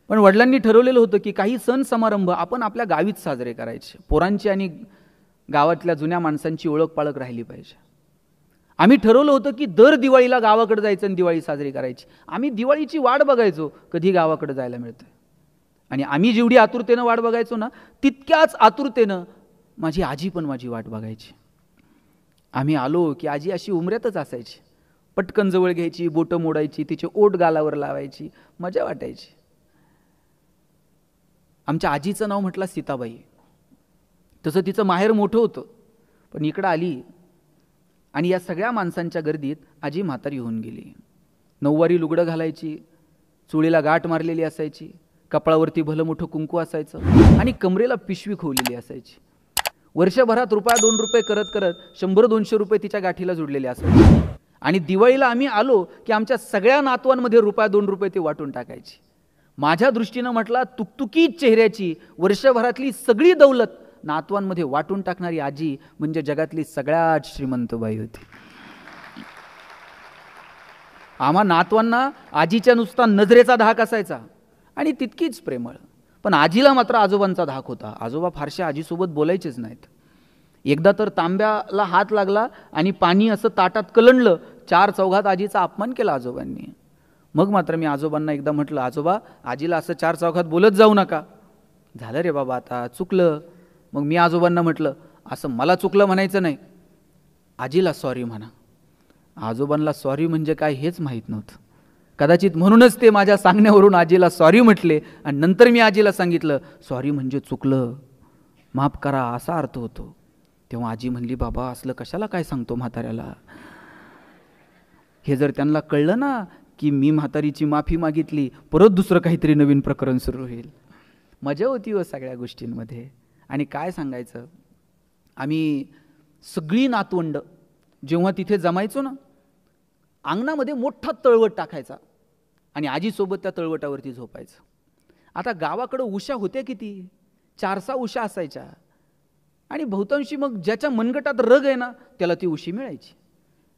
पण वडिलांनी ठरवलेलं होतं की काही सण समारंभ आपण आपल्या गावीच साजरे करायचे. पोरांची आणि गावातल्या जुन्या माणसांची ओळख पाळख राहिली पाहिजे. आम्ही ठरवलं होतं की दर दिवाळीला गावाकडे जायचं आणि दिवाळी साजरी करायची. आम्ही दिवाळीची वाट बघायचो कधी गावाकडे जायला मिळतं. आणि आम्ही जेवढी आतुरतेनं वाट बघायचो ना, तितक्याच आतुरतेनं माझी आजी पण माझी वाट बघायची. आम्ही आलो की आजी अशी उमऱ्यातच असायची. पटकन जवळ घ्यायची, बोटं मोडायची, तिचे ओठ गालावर लावायची, मजा वाटायची. आमच्या आजीचं नाव म्हटलं सीताबाई. तसं तिचं माहेर मोठं होतं, पण इकडं आली आणि या सगळ्या माणसांच्या गर्दीत आजी म्हातारी होऊन गेली. नऊवारी लुगडं घालायची, चुळीला गाठ मारलेली असायची, कपाळावरती भलं मोठं कुंकू असायचं आणि कमरेला पिशवी खोवलेली असायची. वर्षभरात ₹2 करत करत 100-200 रुपये तिच्या गाठीला जुडलेले असायचे. आणि दिवाळीला आम्ही आलो की आमच्या सगळ्या नातवांमध्ये ₹2 ते वाटून टाकायची. माझ्या दृष्टीनं म्हटलं, तुकतुकीत चेहऱ्याची वर्षभरातली सगळी दौलत नातवांमध्ये वाटून टाकणारी आजी म्हणजे जगातली सगळ्यात श्रीमंत बाई होती. आम्हा नातवांना आजीच्या नुसता नजरेचा धाक असायचा आणि तितकीच प्रेमळ. पण आजीला मात्र आजोबांचा धाक होता. आजोबा फारशा आजीसोबत बोलायचेच नाहीत. एकदा तर तांब्याला हात लागला आणि पाणी असं ताटात कलंडलं. 4 चौघात आजीचा अपमान केला आजोबांनी. मग मात्र मी आजोबांना एकदा म्हटलं, आजोबा आजीला असं 4 चौघात बोलत जाऊ नका. झालं रे बाबा, आता चुकलं. मग मी आजोबांना म्हटलं, असं मला चुकलं म्हणायचं नाही, आजीला सॉरी म्हणा. आजोबांना सॉरी म्हणजे काय हेच माहीत नव्हतं. कदाचित म्हणूनच ते माझ्या सांगण्यावरून आजीला सॉरी म्हटले आणि नंतर मी आजीला सांगितलं, सॉरी म्हणजे चुकलं, माफ करा असा अर्थ होतो. तेव्हा आजी म्हणली, बाबा असलं कशाला काय सांगतो म्हाताऱ्याला. हे जर त्यांना कळलं ना की मी म्हातारीची माफी मागितली, परत दुसरं काहीतरी नवीन प्रकरण सुरू होईल. मजा होती हो सगळ्या गोष्टींमध्ये. आणि काय सांगायचं, आम्ही सगळी नातवंड जेव्हा तिथे जमायचो ना, अंगणामध्ये मोठा तळवट टाकायचा आणि आजीसोबत त्या तळवटावरती झोपायचं. आता गावाकडं उशा होत्या किती, 4-6 उशा असायच्या आणि बहुतांशी मग ज्याच्या मनगटात रग आहे ना त्याला ती उशी मिळायची.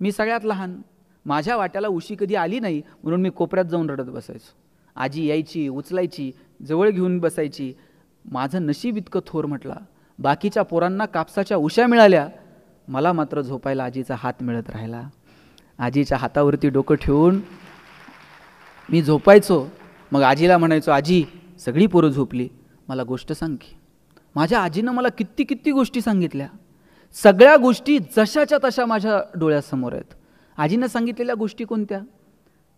मी सगळ्यात लहान, माझ्या वाट्याला उशी कधी आली नाही म्हणून मी कोपऱ्यात जाऊन रडत बसायचो. आजी यायची, उचलायची, जवळ घेऊन बसायची. माझं नशीब इतकं थोर म्हटला, बाकीच्या पोरांना कापसाच्या उशा मिळाल्या, मला मात्र झोपायला आजीचा हात मिळत राहिला. आजीच्या हातावरती डोकं ठेवून मी झोपायचो. मग आजीला म्हणायचो, आजी सगळी पोरं झोपली, मला गोष्ट सांग की. माझ्या आजीनं मला किती गोष्टी सांगितल्या. सगळ्या गोष्टी जशाच्या तशा माझ्या डोळ्यासमोर आहेत. आजीनं सांगितलेल्या गोष्टी कोणत्या?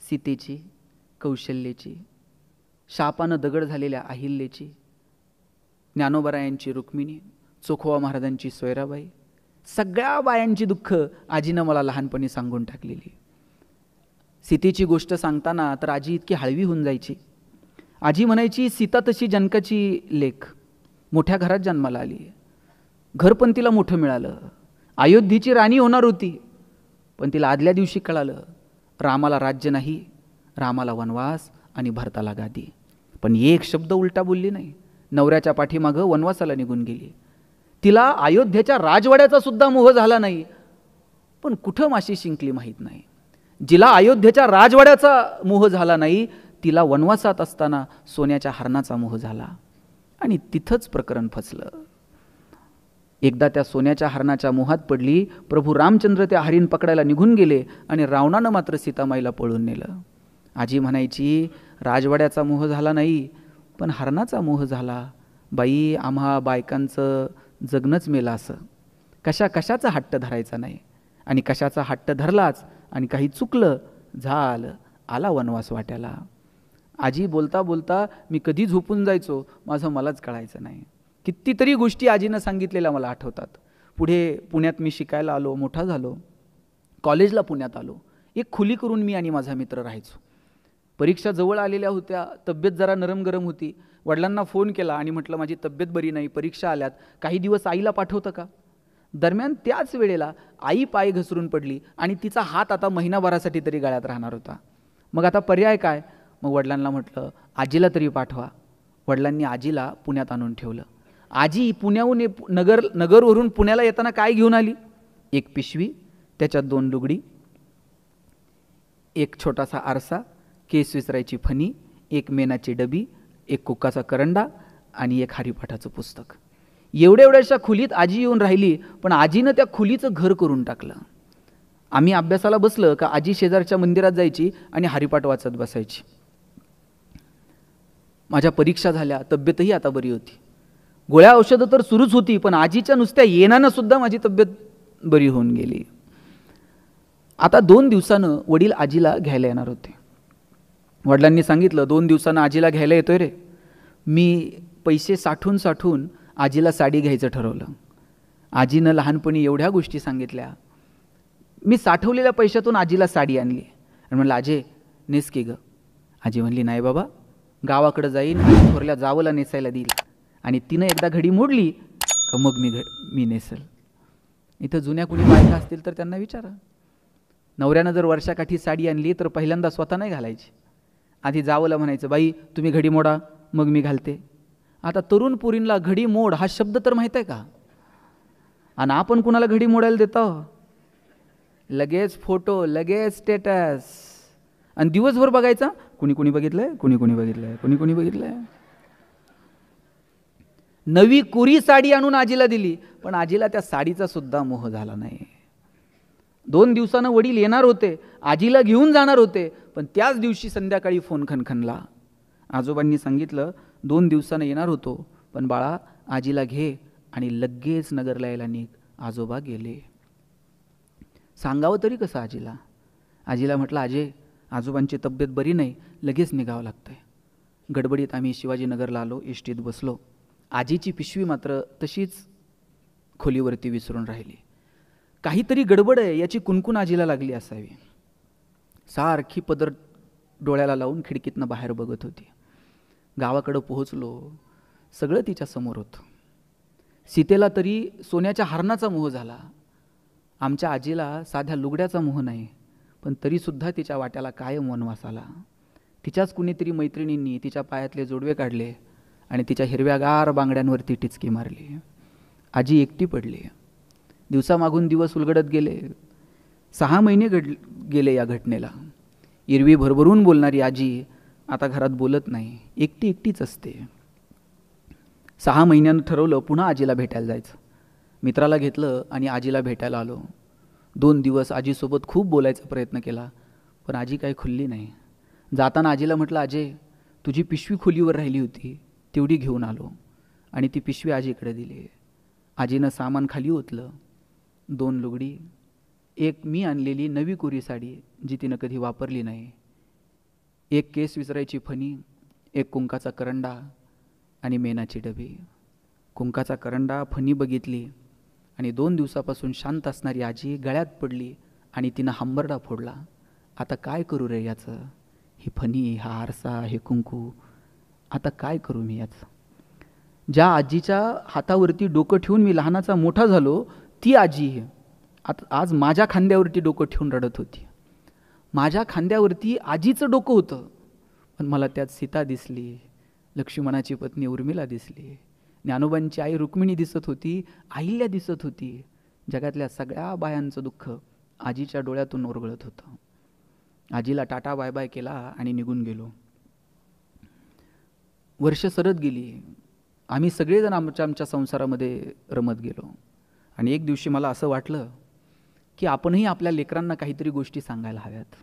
सीतेची, कौशल्याची, शापानं दगड झालेल्या अहिल्याची, ज्ञानोबरायांची रुक्मिणी, चोखोबा महाराजांची सोयराबाई, सगळ्या बायांची दुःख आजीनं मला लहानपणी सांगून टाकलेली. सीतेची गोष्ट सांगताना तर आजी इतकी हळवी होऊन जायची. आजी म्हणायची, सीता तशी जनकाची लेक, मोठ्या घरात जन्माला आली, घर पण तिला मोठं मिळालं, अयोध्येची राणी होणार होती, पण तिला आदल्या दिवशी कळालं रामाला राज्य नाही, रामाला वनवास आणि भरताला गादी. पण एक शब्द उलटा बोलली नाही. नवऱ्याच्या पाठीमागं वनवासाला निघून गेली. तिला अयोध्येच्या राजवाड्याचा सुद्धा मोह झाला नाही, पण कुठं माशी शिंकली माहीत नाही. जिला अयोध्येच्या राजवाड्याचा मोह झाला नाही, तिला वनवासात असताना सोन्याच्या हरणाचा मोह झाला आणि तिथंच प्रकरण फसलं. एकदा त्या सोन्याच्या हरणाच्या मोहात पडली. प्रभू रामचंद्र त्या हरिण पकडायला निघून गेले आणि रावणानं मात्र सीतामाईला पळून नेलं. आजी म्हणायची, राजवाड्याचा मोह झाला नाही, पण हरणाचा मोह झाला. बाई, आम्हा बायकांचं जगणंच मेलं असं. कशाचा हट्ट धरायचा नाही, आणि कशाचा हट्ट धरलाच आणि काही चुकलं, झालं, आला वनवास वाट्याला. आजी बोलता बोलता मी कधी झोपून जायचो माझं मलाच कळायचं नाही. कितीतरी गोष्टी आजीनं सांगितलेल्या मला आठवतात. पुढे पुण्यात मी शिकायला आलो, मोठा झालो, कॉलेजला पुण्यात आलो. एक खोली करून मी आणि माझा मित्र राहायचो. परीक्षा जवळ आलेल्या होत्या, तब्येत जरा नरम गरम होती. वडिलांना फोन केला आणि म्हटलं, माझी तब्येत बरी नाही, परीक्षा आल्यात, काही दिवस आईला पाठवतं का? दरम्यान त्याच वेळेला आई पाय घसरून पडली आणि तिचा हात आता महिनाभरासाठी तरी गळ्यात राहणार होता. मग आता पर्याय काय? मग वडिलांना म्हटलं, आजीला तरी पाठवा. वडिलांनी आजीला पुण्यात आणून ठेवलं. आजी पुण्याहून नगरवरून पुण्याला येताना काय घेऊन आली? एक पिशवी, त्याच्यात 2 लुगडी, एक छोटासा आरसा, केस विसरायची फणी, एक मेणाची डबी एक कुक्काचा करंडा आणि एक हरिपाठाचं पुस्तक. एवढ्याशा खोलीत आजी येऊन राहिली, पण आजीनं त्या खोलीचं घर करून टाकलं. आम्ही अभ्यासाला बसलं का आजी शेजारच्या मंदिरात जायची आणि हरिपाठ वाचत बसायची. माझ्या परीक्षा झाल्या, तब्येतही आता बरी होती. गोळ्या औषधं तर सुरूच होती, पण आजीच्या नुसत्या येण्यानं सुद्धा माझी तब्येत बरी होऊन गेली. आता 2 दिवसानं वडील आजीला घ्यायला येणार होते. वडिलांनी सांगितलं, 2 दिवसानं आजीला घ्यायला येतोय रे. मी पैसे साठवून आजीला साडी घ्यायचं ठरवलं. आजीनं लहानपणी एवढ्या गोष्टी सांगितल्या. मी साठवलेल्या पैशातून आजीला साडी आणली आणि म्हणलं, आजे नेस की गं. आजी म्हणली, नाही बाबा, गावाकडं जाईन आणि थोरल्या जावला नेसायला देईल आणि तिनं एकदा घडी मोडली का मग मी नेसल. इथं जुन्या कुणी बायका असतील तर त्यांना विचारा. नवऱ्यानं जर वर्षाकाठी साडी आणली तर पहिल्यांदा स्वतः नाही घालायची, आधी जावला म्हणायचं, बाई तुम्ही घडी मोडा मग मी घालते. आता तरुण पुरींला घडी मोड हा शब्द तर माहीत आहे का? आणि आपण कुणाला घडी मोडायला देतो? लगेच फोटो, लगेच स्टेटस, आणि दिवसभर बघायचा कुणी बघितलंय, कुणी बघितलंय. नवी कोरी साडी आणून आजीला दिली, पण आजीला त्या साडीचा सुद्धा मोह झाला नाही. 2 दिवसानं वडील येणार होते, आजीला घेऊन जाणार होते, पण त्याच दिवशी संध्याकाळी फोन खणखणला. आजोबांनी सांगितलं, 2 दिवसानं येणार होतो, पण बाळा आजीला घे आणि लगेच नगरला यायला निघ. आजोबा गेले. सांगावं तरी कसं आजीला? आजीला म्हटलं, आजे आजोबांची तब्येत बरी नाही, लगेच निघावं लागतंय. गडबडीत आम्ही शिवाजीनगरला आलो, एसटीत बसलो. आजीची पिशवी मात्र तशीच खोलीवरती विसरून राहिली. काहीतरी गडबड आहे याची कुणकुण आजीला लागली असावी. सारखी पदर डोळ्याला लावून खिडकीतनं बाहेर बघत होती. गावाकडं पोहोचलो, सगळं तिच्या समोर होतं. सीतेला तरी सोन्याच्या हरणाचा मोह झाला. आमच्या आजीला साध्या लुगड्याचा मोह नाही, पण तरीसुद्धा तिच्या वाट्याला कायम वनवास आला. तिच्याच कुणीतरी मैत्रिणींनी तिच्या पायातले जोडवे काढले आणि तिच्या हिरव्यागार बांगड्यांवरती टिचकी मारली. आजी एकटी पडली. दिवसामागून दिवस उलगडत गेले. 6 महिने गेले या घटनेला. एरवी भरभरून बोलणारी आजी आता घरात बोलत नाही, एकटीच असते. 6 महिन्यानं ठरवलं पुन्हा आजीला भेटायला जायचं. मित्राला घेतलं आणि आजीला भेटायला आलो. 2 दिवस आजीसोबत खूप बोलायचा प्रयत्न केला, पण आजी काही खुलली नाही. जाताना आजीला म्हटलं, आजे तुझी पिशवी खोलीवर राहिली होती, तेवढी घेऊन आलो, आणि ती पिशवी आजीकडे दिली. आजीनं सामान खाली ओतलं. 2 लुगडी, एक मी आणलेली नवी कोरी साडी जी तिनं कधी वापरली नाही, एक केस विसरायची फणी, एक कुंकाचा करंडा आणि मेणाची डबी. कुंकाचा करंडा, फणी बघितली आणि 2 दिवसापासून शांत असणारी आजी गळ्यात पडली आणि तिनं हंबरडा फोडला. आता काय करू रे याचं? ही फणी, हा आरसा, हे कुंकू, आता काय करू मी याचं? ज्या आजीच्या हातावरती डोकं ठेवून मी लहानाचा मोठा झालो, ती आजी आता आज माझ्या खांद्यावरती डोकं ठेवून रडत होती. माझ्या खांद्यावरती आजीचं डोकं होतं, पण मला त्यात सीता दिसली, लक्ष्मणाची पत्नी उर्मिला दिसली, ज्ञानोबांची आई रुक्मिणी दिसत होती, अहिल्या दिसत होती. जगातल्या सगळ्या बायांचं दुःख आजीच्या डोळ्यातून ओरगळत होतं. आजीला टाटा बाय बाय केला आणि निघून गेलो. वर्ष सरत गेली. आम्ही सगळेजण आमच्या संसारामध्ये रमत गेलो. आणि एक दिवशी मला असं वाटलं की आपणही आपल्या लेकरांना काहीतरी गोष्टी सांगायला हव्यात.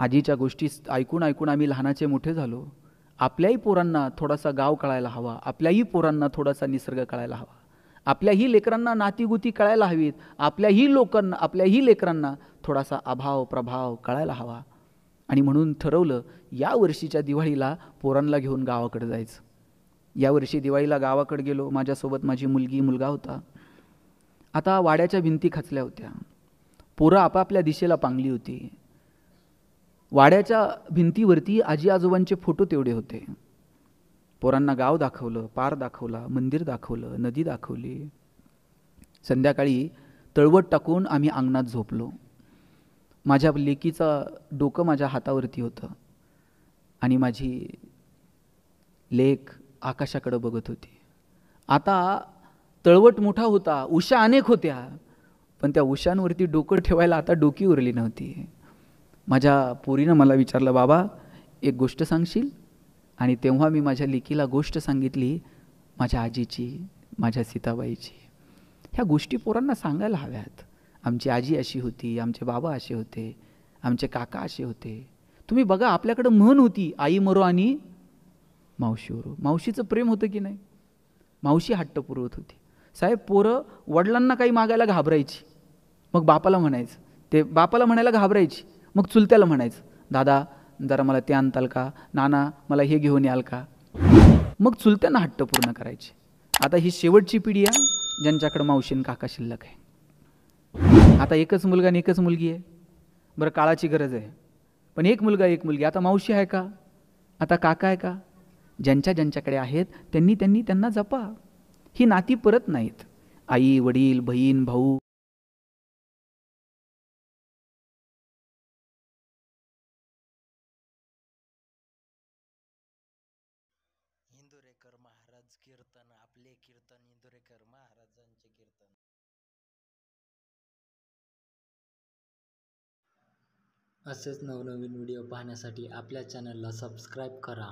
आजीच्या गोष्टी ऐकून आम्ही लहानाचे मोठे झालो. आपल्याही पोरांना थोडासा गाव कळायला हवा, आपल्याही पोरांना थोडासा निसर्ग कळायला हवा, आपल्याही लेकरांना नातीगुती कळायला हवीत, आपल्याही लेकरांना थोडासा अभाव प्रभाव कळायला हवा. आणि म्हणून ठरवलं या वर्षीच्या दिवाळीला पोरांना घेऊन गावाकडे जायचं. यावर्षी दिवाळीला गावाकडे गेलो. माझ्यासोबत माझी मुलगा होता. आता वाड्याच्या भिंती खचल्या होत्या. पोरं आपापल्या दिशेला पांगली होती. वाड्याच्या भिंतीवरती आजी आजोबांचे फोटो तेवढे होते. पोरांना गाव दाखवलं, पार दाखवला, मंदिर दाखवलं, नदी दाखवली. संध्याकाळी तळवट टाकून आम्ही अंगणात झोपलो. माझ्या लेकीचं डोकं माझ्या हातावरती होतं आणि माझी लेक आकाशाकडे बघत होती. आता तळवट मोठा होता, उषा अनेक होत्या, पण त्या उशांवरती डोकं ठेवायला आता डोकी उरली नव्हती. माझ्या पोरीनं मला विचारलं, बाबा एक गोष्ट सांगशील? आणि तेव्हा मी माझ्या लेकीला गोष्ट सांगितली माझ्या आजीची, माझ्या सीताबाईची. ह्या गोष्टी पोरांना सांगायला हव्यात. आमची आजी अशी होती, आमचे बाबा असे होते, आमचे काका असे होते. तुम्ही बघा, आपल्याकडं म्हण होती, आई मरो आणि मावशी उरो. मावशीचं प्रेम होतं की नाही? मावशी हट्ट पुरवत होती. साहेब, पोरं वडिलांना काही मागायला घाबरायची, मग बापाला म्हणायचं. ते बापाला म्हणायला घाबरायची, मग चुलत्याला म्हणायचं, दादा जरा मला ते आणताल का, नाना मला हे घेऊन याल का. मग चुलत्यांना हट्ट पूर्ण करायचे. आता ही शेवटची पिढी आहे ज्यांच्याकडे मावशी आणि काका शिल्लक आहे. आता एकच मुलगा आणि एकच मुलगी आहे. बरं, काळाची गरज आहे, पण एक मुलगा एक मुलगी. आता मावशी आहे का, आता काका आहे का? ज्यांच्याकडे आहेत त्यांना जपा. ही नाती परत नाहीत. आई वडील बहीण भाऊ. इंदुरेकर महाराज कीर्तन, आपले कीर्तन इंदुरेकर महाराजांचे कीर्तन. असेच नवनवीन व्हिडिओ पाहण्यासाठी आपल्या चॅनलला सबस्क्राईब करा.